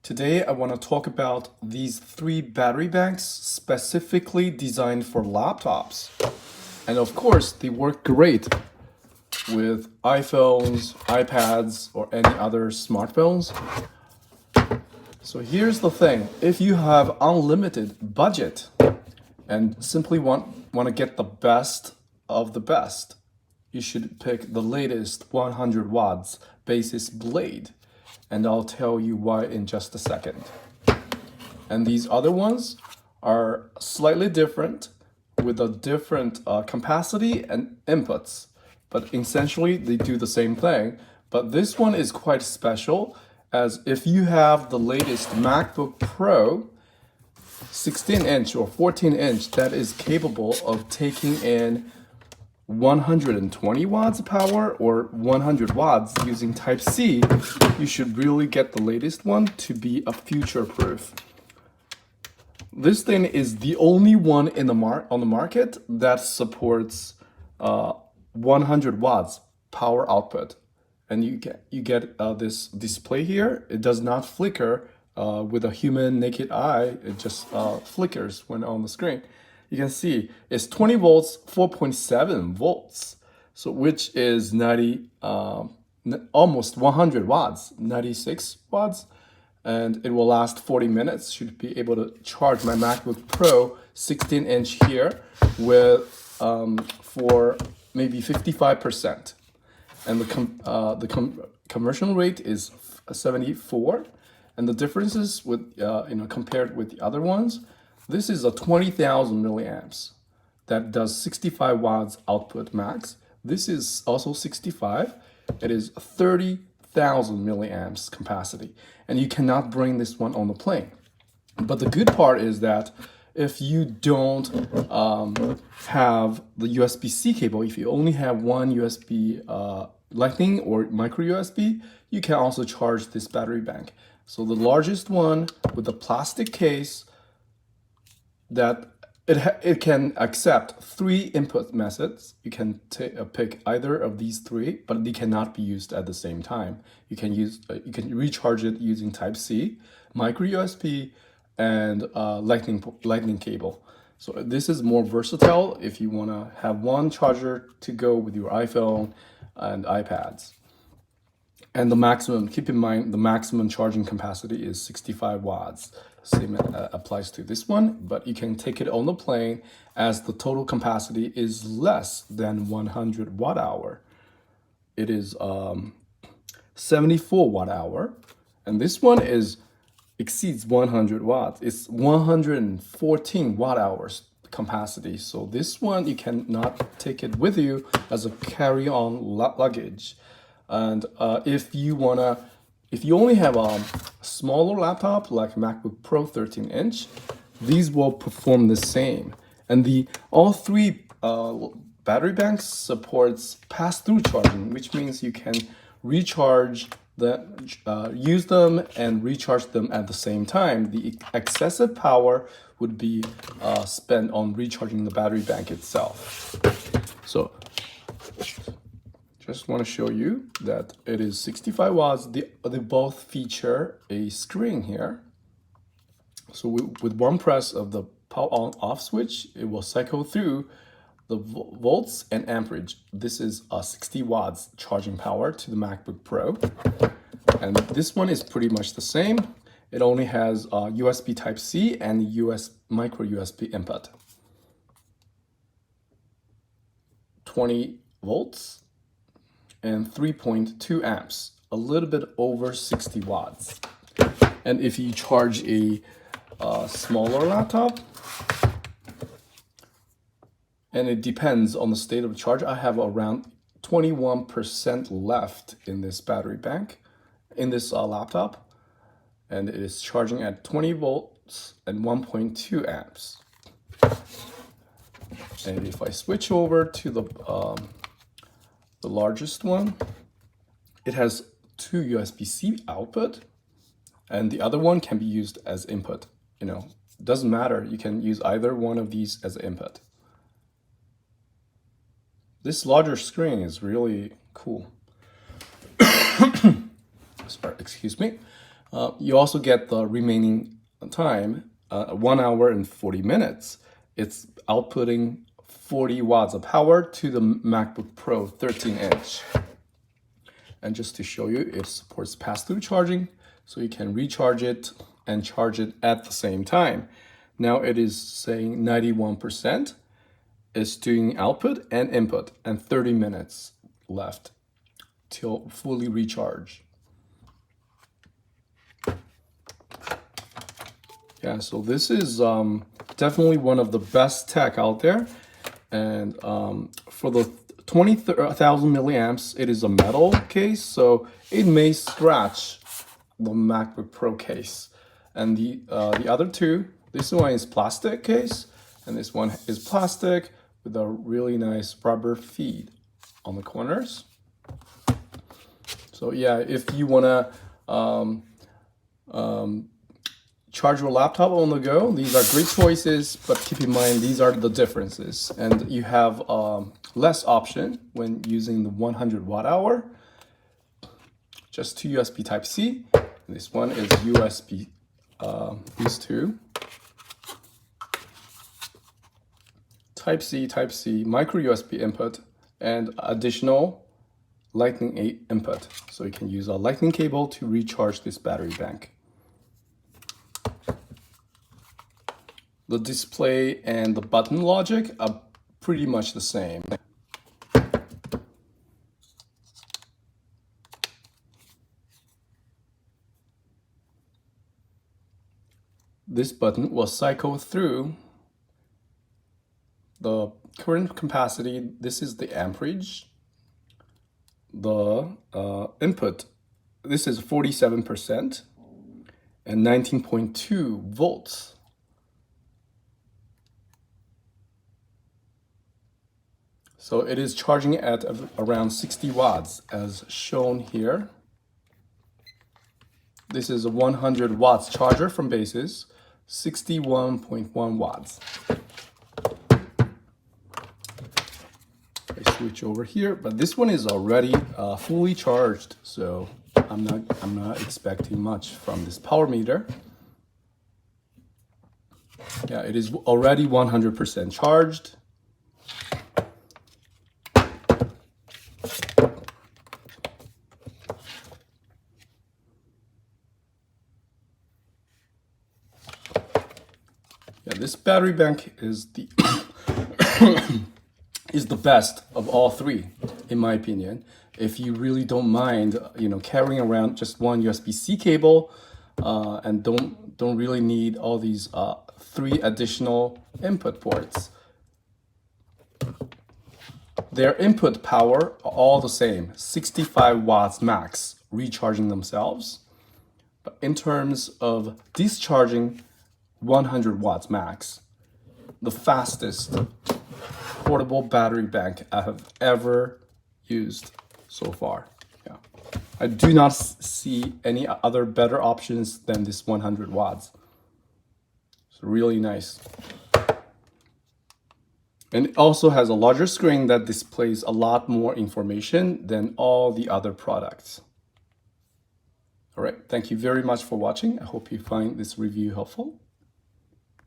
Today I want to talk about these three battery banks specifically designed for laptops. And of course, they work great with iPhones, iPads, or any other smartphones. So here's the thing, if you have unlimited budget and simply want to get the best of the best, you should pick the latest 100 watts Baseus blade. And I'll tell you why in just a second. And these other ones are slightly different with a different capacity and inputs, but essentially they do the same thing. But this one is quite special, as if you have the latest MacBook Pro 16-inch or 14-inch that is capable of taking in 120 watts of power or 100 watts using Type-C, you should really get the latest one to be a future-proof. This thing is the only one in on the market that supports 100 watts power output. And you get this display here. It does not flicker with a human naked eye. It just flickers when on the screen. You can see it's 20 volts, 4.7 volts, so which is almost 100 watts, 96 watts, and it will last 40 minutes. Should be able to charge my MacBook Pro 16-inch here with for maybe 55%, and the conversion rate is 74, and the differences with compared with the other ones. This is a 20,000 milliamps that does 65 watts output max. This is also 65. It is 30,000 milliamps capacity, and you cannot bring this one on the plane. But the good part is that if you don't have the USB-C cable, if you only have one USB Lightning or micro USB, you can also charge this battery bank. So the largest one with the plastic case, that it can accept 3 input methods. You can pick either of these 3, but they cannot be used at the same time. You can recharge it using Type-C, micro USB, and lightning cable. So this is more versatile if you want to have one charger to go with your iPhone and iPads. And the maximum, keep in mind, the maximum charging capacity is 65 watts. Same applies to this one, but you can take it on the plane as the total capacity is less than 100 watt hour. It is 74 watt hour, and this one exceeds 100 watts. It's 114 watt hours capacity. So this one you cannot take it with you as a carry-on luggage. And if you only have a smaller laptop like MacBook Pro 13-inch, these will perform the same. And all three battery banks supports pass-through charging, which means you can recharge use them and recharge them at the same time. The excessive power would be spent on recharging the battery bank itself. So just want to show you that it is 65 watts. They both feature a screen here. So with one press of the power on off switch, it will cycle through the volts and amperage. This is a 60 watts charging power to the MacBook Pro. And this one is pretty much the same. It only has USB Type-C and micro USB input. 20 volts. And 3.2 amps, a little bit over 60 watts. And if you charge a smaller laptop, and it depends on the state of charge, I have around 21% left in this battery bank, in this laptop, and it is charging at 20 volts and 1.2 amps. And if I switch over to the largest one, it has 2 USB-C output, and the other one can be used as input. Doesn't matter. You can use either one of these as input. This larger screen is really cool. Sorry, excuse me. You also get the remaining time, 1 hour and 40 minutes. It's outputting 40 watts of power to the MacBook Pro 13-inch. And just to show you, it supports pass-through charging, so you can recharge it and charge it at the same time. Now it is saying 91% is doing output and input, and 30 minutes left till fully recharge. Yeah, so this is definitely one of the best tech out there. And for the 20,000 milliamps, it is a metal case, so it may scratch the MacBook Pro case. And the other two, this one is plastic case, and this one is plastic with a really nice rubber feed on the corners. So yeah, if you wanna charge your laptop on the go, these are great choices, but keep in mind these are the differences, and you have less option when using the 100 watt hour. Just two USB Type-C. This one is USB, these two. Type-C, micro USB input, and additional Lightning 8 input. So you can use a Lightning cable to recharge this battery bank. The display and the button logic are pretty much the same. This button will cycle through the current capacity. This is the amperage. The input, this is 47% and 19.2 volts. So it is charging at around 60 watts as shown here. This is a 100 watts charger from Baseus, 61.1 watts. I switch over here, but this one is already fully charged, so I'm not expecting much from this power meter. Yeah, it is already 100% charged. Yeah, this battery bank is the is the best of all three, in my opinion. If you really don't mind, carrying around just one USB-C cable, and don't really need all these 3 additional input ports. Their input power are all the same, 65 watts max, recharging themselves. But in terms of discharging, 100 watts max, the fastest portable battery bank I have ever used so far. Yeah, I do not see any other better options than this 100 watts. It's really nice. And it also has a larger screen that displays a lot more information than all the other products. All right, thank you very much for watching. I hope you find this review helpful.